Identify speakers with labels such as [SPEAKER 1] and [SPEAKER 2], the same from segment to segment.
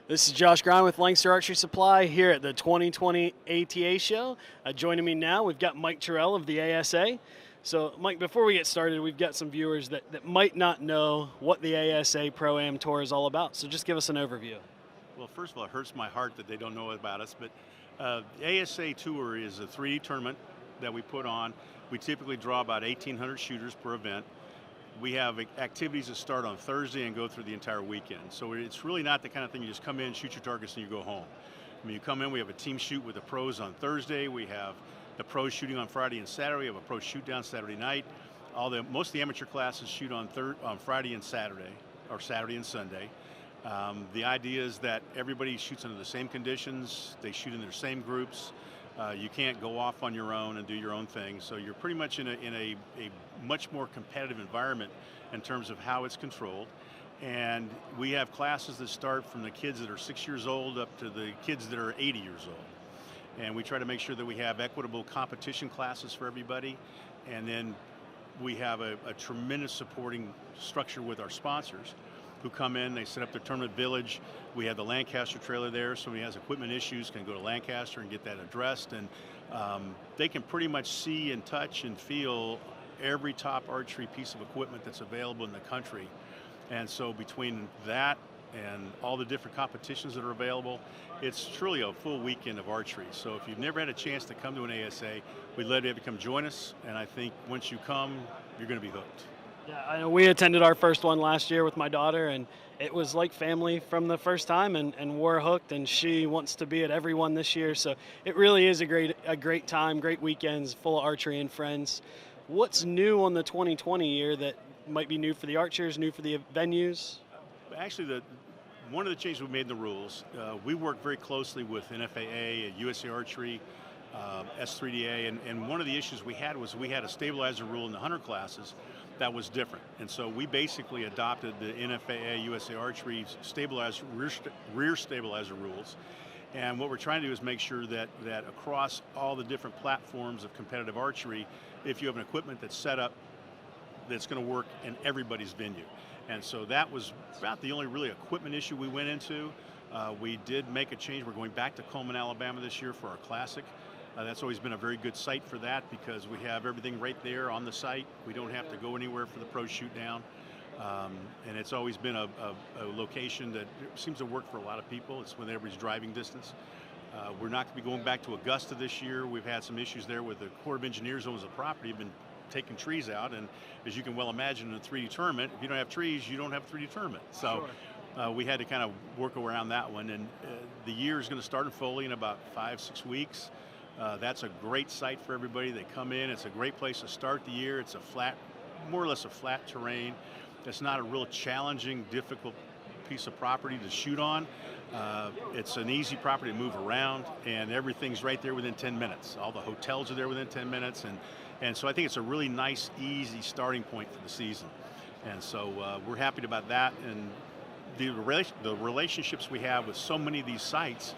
[SPEAKER 1] This is Josh Grime with Lancaster Archery Supply here at the 2020 ATA show. Joining me now, we've got Mike Tyrell of the ASA. So, Mike, before we get started, we've got some viewers that might not know what the ASA Pro-Am Tour is all about. So just give us an overview.
[SPEAKER 2] Well, first of all, it hurts my heart that they don't know about us, but the ASA Tour is a 3D tournament that we put on. We typically draw about 1,800 shooters per event. We have activities that start on Thursday and go through the entire weekend. So it's really not the kind of thing you just come in, shoot your targets, and you go home. I mean, you come in, we have a team shoot with the pros on Thursday. We have the pros shooting on Friday and Saturday. We have a pro shoot down Saturday night. Most of the amateur classes shoot on Friday and Saturday, or Saturday and Sunday. The idea is that everybody shoots under the same conditions. They shoot in their same groups. You can't go off on your own and do your own thing. So you're pretty much in a much more competitive environment in terms of how it's controlled. And we have classes that start from the kids that are 6 years old up to the kids that are 80 years old. And we try to make sure that we have equitable competition classes for everybody. And then we have a tremendous supporting structure with our sponsors who come in, they set up their tournament village. We have the Lancaster trailer there, so when he has equipment issues, can go to Lancaster and get that addressed. And they can pretty much see and touch and feel every top archery piece of equipment that's available in the country. And so between that and all the different competitions that are available, it's truly a full weekend of archery. So if you've never had a chance to come to an ASA, we'd love to have you come join us. And I think once you come, you're going to be hooked.
[SPEAKER 1] Yeah, I know we attended our first one last year with my daughter, and it was like family from the first time, and we're hooked, and she wants to be at every one this year. So it really is a great time, great weekends, full of archery and friends. What's new on the 2020 year that might be new for the archers, new for the venues?
[SPEAKER 2] Actually, one of the changes we made in the rules, we work very closely with NFAA, USA Archery, S3DA, and one of the issues we had was we had a stabilizer rule in the hunter classes that was different. And so we basically adopted the NFAA, USA Archery rear stabilizer rules. And what we're trying to do is make sure that across all the different platforms of competitive archery, if you have an equipment that's set up, that's going to work in everybody's venue. And so that was about the only really equipment issue we went into. We did make a change. We're going back to Coleman, Alabama this year for our Classic. That's always been a very good site for that because we have everything right there on the site. We don't have to go anywhere for the pro shoot down. And it's always been a location that seems to work for a lot of people. It's when everybody's driving distance. We're not going to be going back to Augusta this year. We've had some issues there with the Corps of Engineers owns the property, have been taking trees out. And as you can well imagine in a 3D tournament, if you don't have trees, you don't have a 3D tournament. So sure. We had to kind of work around that one. And the year is going to start in Foley in about 5-6 weeks. That's a great site for everybody. They come in. It's a great place to start the year. It's a flat, more or less a flat terrain. It's not a real challenging, difficult piece of property to shoot on. It's an easy property to move around, and everything's right there within 10 minutes. All the hotels are there within 10 minutes, and so I think it's a really nice, easy starting point for the season. And so we're happy about that, and the relationships we have with so many of these sites,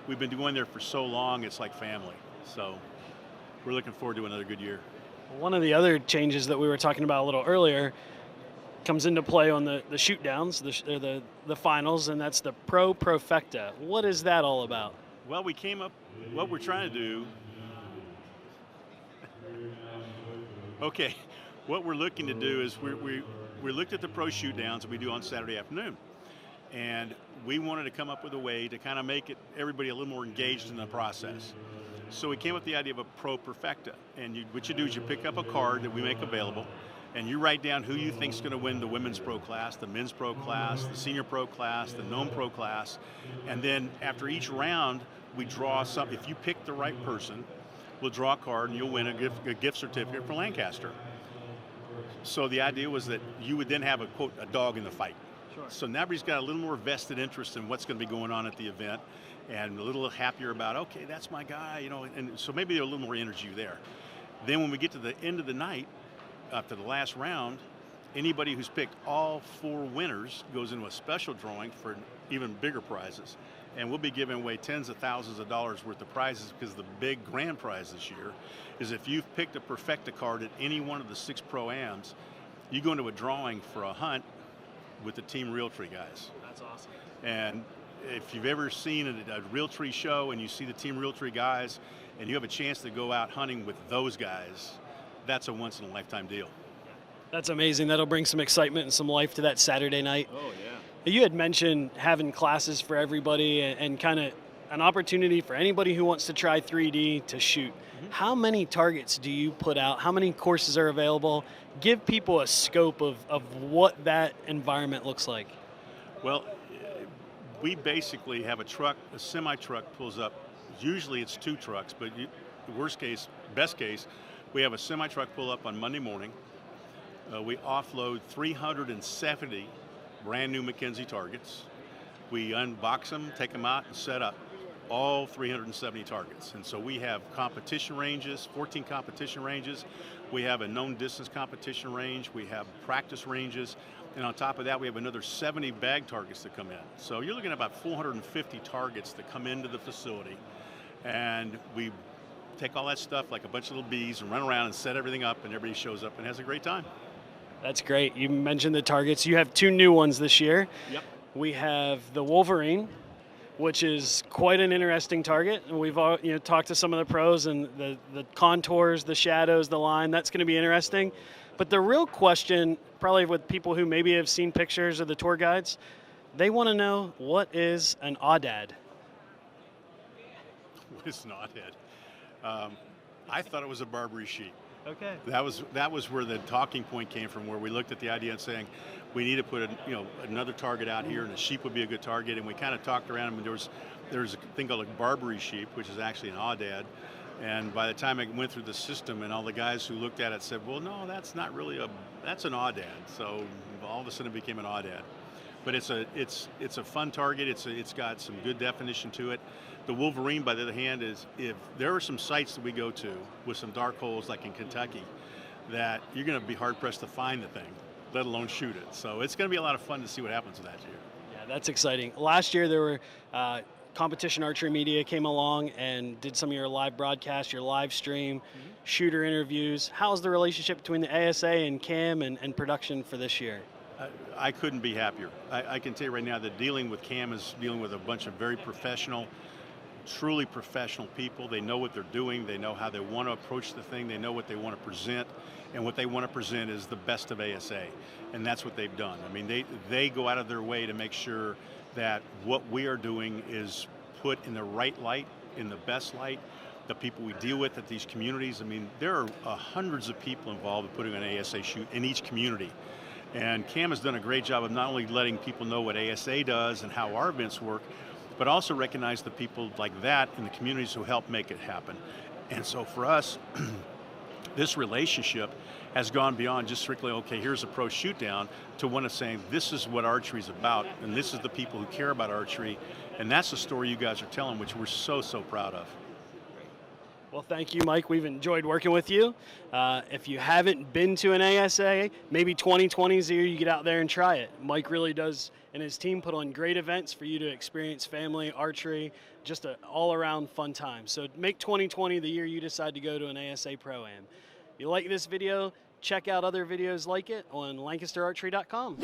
[SPEAKER 2] we've been going there for so long, it's like family. So we're looking forward to another good year.
[SPEAKER 1] One of the other changes that we were talking about a little earlier comes into play on the shoot downs, the finals, and that's the Perfecta. What is that all about?
[SPEAKER 2] Well, we came up, what we're trying to do, okay, what we're looking to do is we looked at the pro shoot downs that we do on Saturday afternoon. And we wanted to come up with a way to kind of make everybody a little more engaged in the process. So we came up with the idea of a Pro Perfecta. And what you do is you pick up a card that we make available, and you write down who you think is going to win the women's pro class, the men's pro class, the senior pro class, the gnome pro class. And then after each round, we draw something. If you pick the right person, we'll draw a card and you'll win a gift certificate for Lancaster. So the idea was that you would then have a, quote, a dog in the fight. Sure. So now everybody's got a little more vested interest in what's going to be going on at the event, and a little happier about, okay, that's my guy, you know, and so maybe there's a little more energy there. Then when we get to the end of the night, after the last round, anybody who's picked all 4 winners goes into a special drawing for even bigger prizes. And we'll be giving away tens of thousands of dollars worth of prizes, because the big grand prize this year is if you've picked a Perfecta card at any one of the 6 Pro-Ams, you go into a drawing for a hunt with the Team Realtree guys.
[SPEAKER 1] That's awesome.
[SPEAKER 2] And if you've ever seen a Realtree show and you see the Team Realtree guys and you have a chance to go out hunting with those guys, that's a once-in-a-lifetime deal.
[SPEAKER 1] That's amazing. That'll bring some excitement and some life to that Saturday night.
[SPEAKER 2] Oh, yeah.
[SPEAKER 1] You had mentioned having classes for everybody and kind of an opportunity for anybody who wants to try 3D to shoot. How many targets do you put out? How many courses are available? Give people a scope of what that environment looks like.
[SPEAKER 2] Well, we basically have a truck, a semi-truck pulls up. Usually it's 2 trucks, but worst case, best case, we have a semi-truck pull up on Monday morning. We offload 370 brand new McKenzie targets. We unbox them, take them out, and set up all 370 targets. And so we have competition ranges, 14 competition ranges. We have a known distance competition range. We have practice ranges. And on top of that, we have another 70 bag targets that come in. So you're looking at about 450 targets that come into the facility. And we take all that stuff like a bunch of little bees and run around and set everything up, and everybody shows up and has a great time.
[SPEAKER 1] That's great. You mentioned the targets. You have 2 new ones this year.
[SPEAKER 2] Yep.
[SPEAKER 1] We have the Wolverine, which is quite an interesting target. And we've all, talked to some of the pros and the contours, the shadows, the line. That's going to be interesting. But the real question, probably with people who maybe have seen pictures of the tour guides, they want to know, what is an aoudad?
[SPEAKER 2] What is an aoudad? I thought it was a Barbary sheep.
[SPEAKER 1] Okay.
[SPEAKER 2] That was where the talking point came from, where we looked at the idea and saying we need to put another target out here, and a sheep would be a good target. And we kind of talked around, and there's a thing called a Barbary sheep, which is actually an aoudad. And by the time I went through the system, and all the guys who looked at it said, well, no, that's not really that's an aoudad. So all of a sudden it became an aoudad. But it's a fun target. It's got some good definition to it. The Wolverine, by the other hand, is if there are some sites that we go to with some dark holes, like in Kentucky, that you're going to be hard pressed to find the thing, let alone shoot it. So it's going to be a lot of fun to see what happens with that year.
[SPEAKER 1] Yeah, that's exciting. Last year there were competition archery media came along and did some of your live broadcasts, your live stream, shooter interviews. How's the relationship between the ASA and CAM and production for this year?
[SPEAKER 2] I couldn't be happier. I can tell you right now that dealing with CAM is dealing with a bunch of very professional, truly professional people. They know what they're doing. They know how they want to approach the thing. They know what they want to present. And what they want to present is the best of ASA. And that's what they've done. I mean, they go out of their way to make sure that what we are doing is put in the right light, in the best light. The people we deal with at these communities, I mean, there are hundreds of people involved in putting an ASA shoot in each community. And CAM has done a great job of not only letting people know what ASA does and how our events work, but also recognize the people like that in the communities who help make it happen. And so for us, this relationship has gone beyond just strictly, okay, here's a pro shoot down, to one of saying, this is what archery is about, and this is the people who care about archery, and that's the story you guys are telling, which we're so, so proud of.
[SPEAKER 1] Well, thank you, Mike. We've enjoyed working with you. If you haven't been to an ASA, maybe 2020 is the year you get out there and try it. Mike really does, and his team put on great events for you to experience family, archery, just an all-around fun time. So make 2020 the year you decide to go to an ASA Pro-Am. If you like this video, check out other videos like it on LancasterArchery.com.